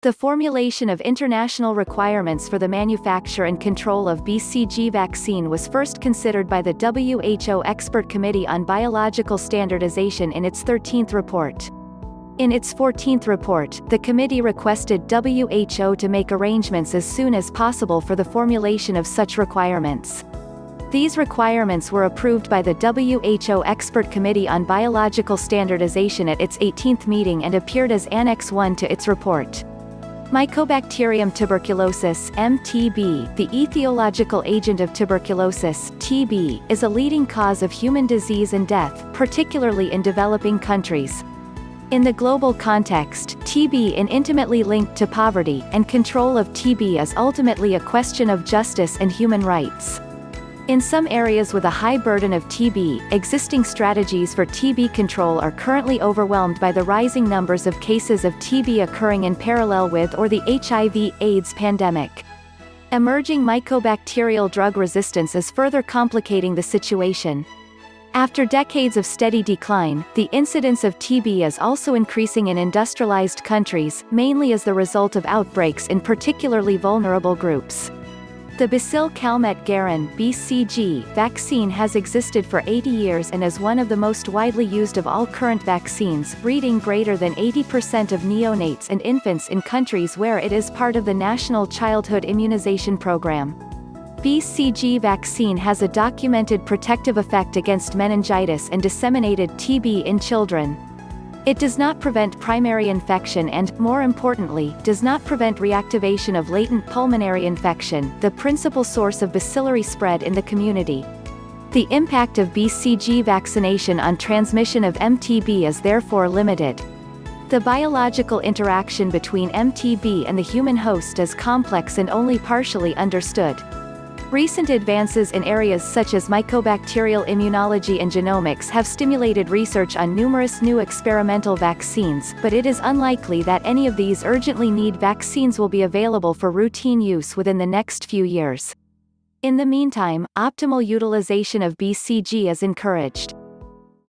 The formulation of international requirements for the manufacture and control of BCG vaccine was first considered by the WHO Expert Committee on Biological Standardization in its 13th report. In its 14th report, the committee requested WHO to make arrangements as soon as possible for the formulation of such requirements. These requirements were approved by the WHO Expert Committee on Biological Standardization at its 18th meeting and appeared as Annex 1 to its report. Mycobacterium tuberculosis (MTB), the etiological agent of tuberculosis (TB), is a leading cause of human disease and death, particularly in developing countries. In the global context, TB is intimately linked to poverty, and control of TB is ultimately a question of justice and human rights. In some areas with a high burden of TB, existing strategies for TB control are currently overwhelmed by the rising numbers of cases of TB occurring in parallel with or the HIV/AIDS pandemic. Emerging mycobacterial drug resistance is further complicating the situation. After decades of steady decline, the incidence of TB is also increasing in industrialized countries, mainly as the result of outbreaks in particularly vulnerable groups. The bacille Calmette-Guérin (BCG) vaccine has existed for 80 years and is one of the most widely used of all current vaccines, breeding greater than 80% of neonates and infants in countries where it is part of the National Childhood Immunization Program. BCG vaccine has a documented protective effect against meningitis and disseminated TB in children. It does not prevent primary infection and, more importantly, does not prevent reactivation of latent pulmonary infection, the principal source of bacillary spread in the community. The impact of BCG vaccination on transmission of MTB is therefore limited. The biological interaction between MTB and the human host is complex and only partially understood. Recent advances in areas such as mycobacterial immunology and genomics have stimulated research on numerous new experimental vaccines, but it is unlikely that any of these urgently needed vaccines will be available for routine use within the next few years. In the meantime, optimal utilization of BCG is encouraged.